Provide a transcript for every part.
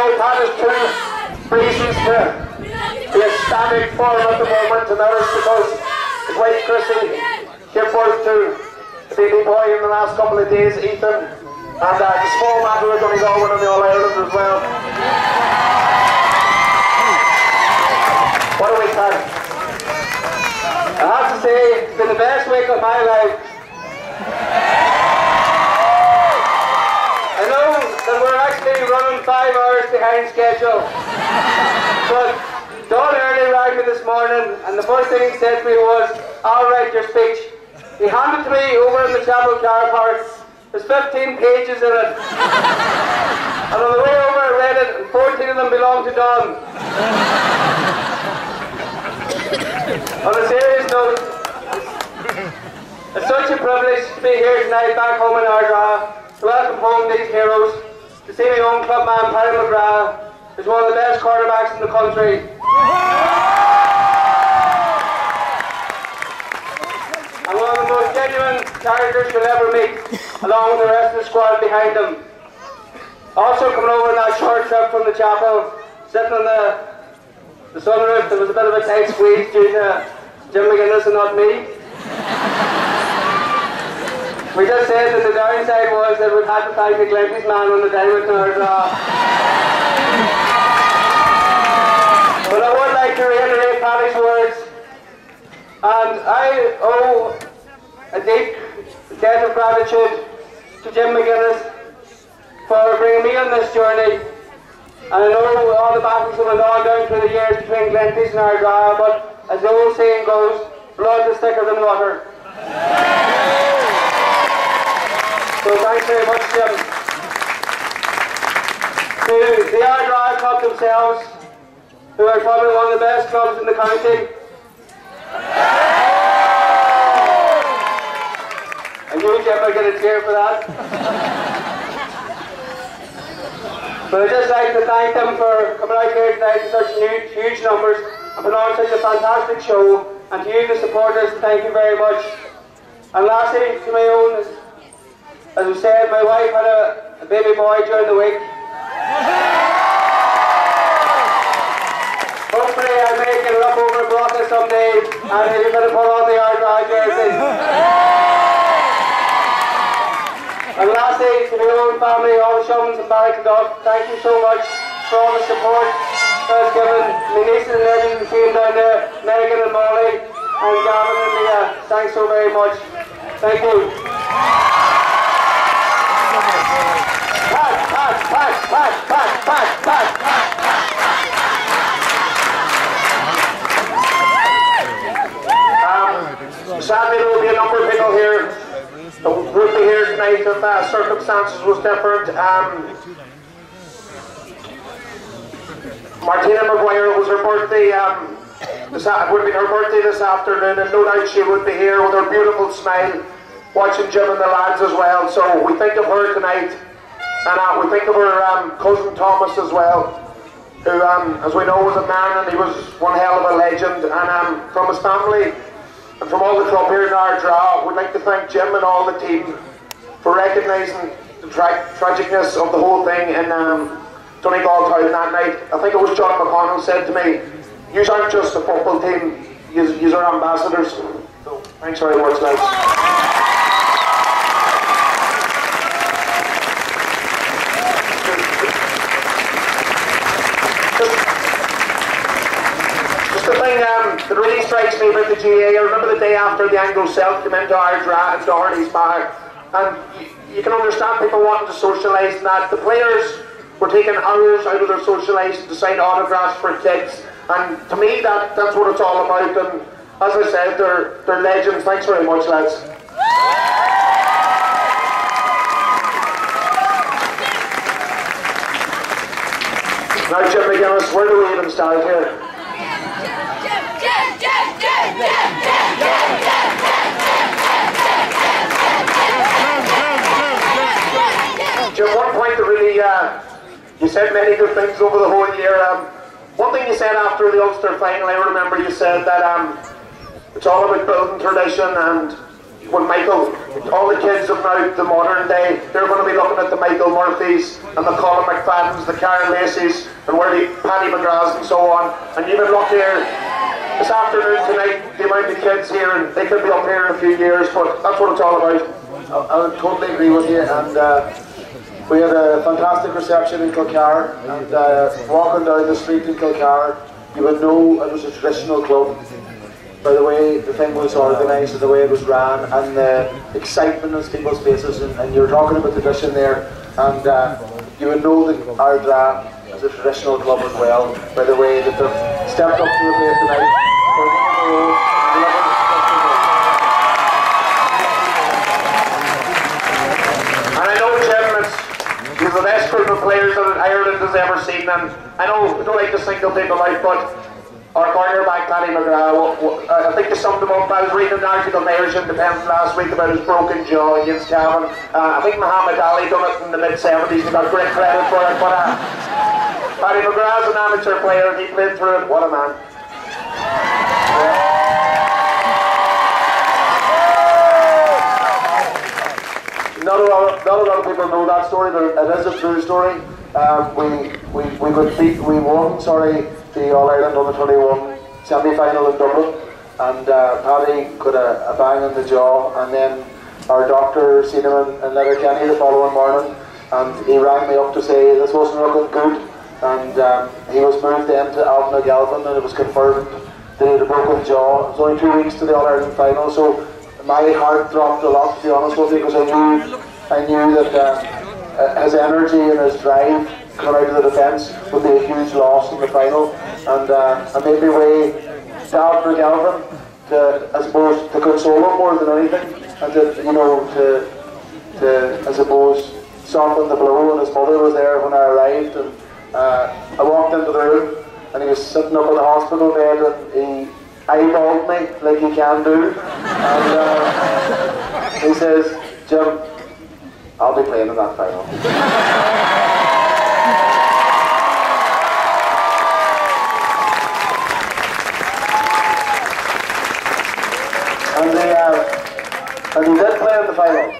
we've had is 2 reasons to be in standing form at the moment, and that is because his wife Chrissy gave birth to a baby boy in the last couple of days, Ethan, and the small matter of going on in the All-Ireland as well. What a week had. I have to say, it's been the best week of my life. I know that we're actually running 5 hours behind schedule, but Don early rang me this morning, and the first thing he said to me was, "I'll write your speech." He handed to me over in the chapel car park. There's 15 pages in it, and on the way over I read it, and 14 of them belong to Don. On a serious note, it's such a privilege to be here tonight back home in Ardara, to welcome home these heroes, to see my own clubman Paddy McGrath, who's one of the best quarterbacks in the country. And one of the most genuine characters you'll ever meet, along with the rest of the squad behind him. Also coming over on that short trip from the chapel, sitting on the sunroof, there was a bit of a tight squeeze due to Jim McGuinness and not me. We just said that the downside was that we'd had to thank the Glenties man on the day with Ardara. But I would like to reiterate Paddy's words, and I owe a deep debt of gratitude to Jim McGuinness for bringing me on this journey. And I know all the battles that went on down through the years between Glenties and Ardara, but as the old saying goes, blood is thicker than water. So thanks very much, Jim. To the Ardara Club themselves, who are probably one of the best clubs in the county. And you, Jim, will get a cheer for that. But I'd just like to thank them for coming out here tonight in such huge numbers and putting on such a fantastic show. And to you, the supporters, thank you very much. And lastly, to my own, as we said, my wife had a baby boy during the week. Hopefully I'll make it up over a Broca someday, and you're going to put on the Ardara jersey. And lastly, to my own family, all the Shums and Ballycliffe, thank you so much for all the support that was given. My nieces and nephews and team down there, Megan and Molly, and Gavin and Leah, thanks so very much. Thank you. Sadly, there will be a number of people here that would be here tonight if circumstances was different. Martina Maguire, it was her birthday. It would have been her birthday this afternoon, and no doubt she would be here with her beautiful smile, watching Jim and the lads as well. So we think of her tonight, and we think of her cousin Thomas as well, who, as we know, was a man, and he was one hell of a legend. And from his family and from all the club here in Ardara, we'd like to thank Jim and all the team for recognising the tragicness of the whole thing in Donegal Town that night. I think it was John McConnell said to me, "You aren't just a football team, you are ambassadors." So thanks very much, lads. Just the thing that really strikes me about the GA, I remember the day after the Anglo-Celt came into Ardara and Doherty's Bar, and you can understand people wanting to socialise and that. The players were taking hours out of their socialising to sign autographs for kids, and to me that's what it's all about. And as I said, they're legends. Thanks very much, lads. Now, Jim McGuinness, where do we even start here? Jim, one point that really, you said many good things over the whole year. One thing you said after the Ulster final, I remember you said that it's all about building tradition, and when Michael, all the kids of now, the modern day, they're going to be looking at the Michael Murphys and the Colin McFaddens, the Karen Lacey's, and where the Paddy McGraths and so on. And you've been look here this afternoon, tonight, the amount of kids here, and they could be up here in a few years, but that's what it's all about. I totally agree with you, and we had a fantastic reception in Kilcar, and walking down the street in Kilcar, you would know it was a traditional club by the way the thing was organised and the way it was ran and the excitement on people's faces, and you were talking about tradition there, and you would know that Ardara is a traditional club as well by the way that they've stepped up to the plate tonight. And I know, Jim, he's the best group of players that Ireland has ever seen, and I know we don't like to single people out, but our cornerback, Paddy McGrath, I think they summed him up. I was reading an article in Irish Independent last week about his broken jaw against Cavan. I think Muhammad Ali done it in the mid-70s, he got great credit for it, but Paddy McGrath's an amateur player, he played through it, what a man. Not a lot of people know that story, but it is a true story. We won, the All-Ireland Under-21 semi-final in Dublin, and Paddy got a bang in the jaw, and then our doctor seen him in Letterkenny the following morning, and he rang me up to say this wasn't looking good, and he was moved then to Alton Galvin, and it was confirmed that he had a broken jaw. It was only 2 weeks to the All-Ireland final, so my heart dropped a lot, to be honest with you, because I knew that his energy and his drive coming out of the defence would be a huge loss in the final, and I made my way to Alton Galvin to, I suppose, to console him more than anything, and to, you know, to I suppose, soften the blow. And his mother was there when I arrived, and I walked into the room, and he was sitting up in the hospital bed, and he eyeballed me like he can do, and he says, "Jim, I'll be playing in that final." And he did play in the final.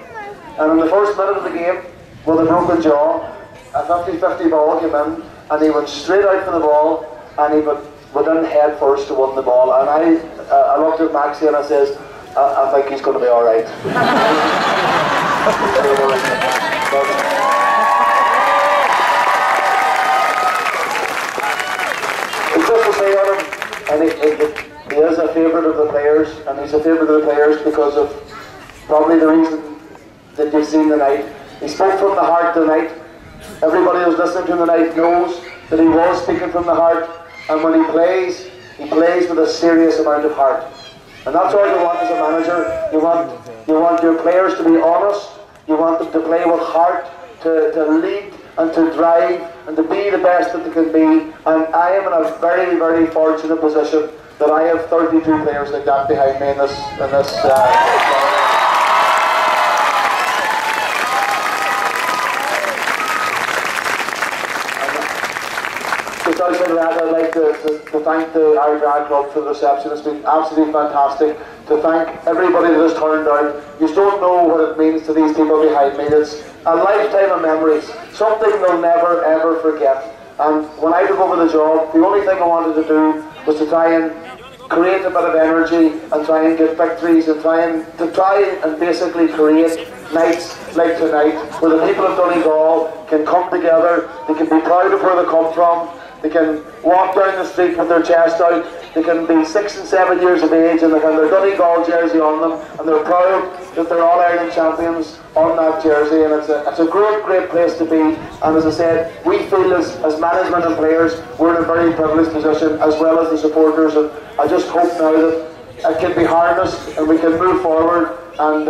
And in the first minute of the game, with a broken jaw, a 50-50 ball came in, and he went straight out for the ball, and he went in head first to win the ball. And I looked at Maxie and I says, I think he's going to be all right. It's just to say on him, and he is a favourite of the players, and he's a favourite of the players because of probably the reason that you've seen tonight. He spoke from the heart tonight. Everybody who's listening to him tonight knows that he was speaking from the heart, and when he plays with a serious amount of heart. And that's all you want as a manager. You want your players to be honest, you want them to play with heart, to lead and to drive and to be the best that they can be. And I am in a very, very fortunate position that I have 32 players like that behind me in this just outside of that, I'd like to thank the Ardara Club for the reception. It's been absolutely fantastic. To thank everybody that has turned out. You don't know what it means to these people behind me. It's a lifetime of memories, something they'll never ever forget. And when I took over the job, the only thing I wanted to do was to try and create a bit of energy and try and get victories and try and basically create nights like tonight where the people of Donegal can come together, they can be proud of where they come from, they can walk down the street with their chest out, they can be 6 and 7 years of age and they have their Donegal jersey on them, and they're proud that they're All-Ireland champions on that jersey, and it's a great place to be. And as I said, we feel as management and players, we're in a very privileged position, as well as the supporters, and I just hope now that it can be harnessed and we can move forward, and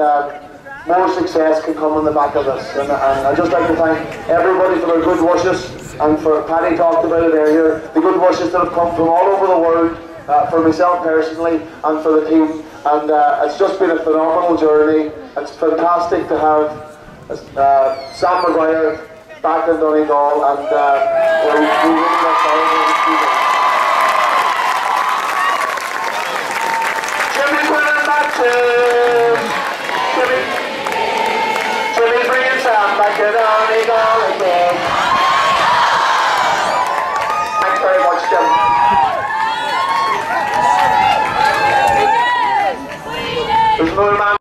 more success can come on the back of this. And I'd just like to thank everybody for their good wishes, and for Paddy talked about it earlier, the good wishes that have come from all over the world, for myself personally and for the team. And it's just been a phenomenal journey. It's fantastic to have Sam Maguire back in Donegal, and we really look forward to it.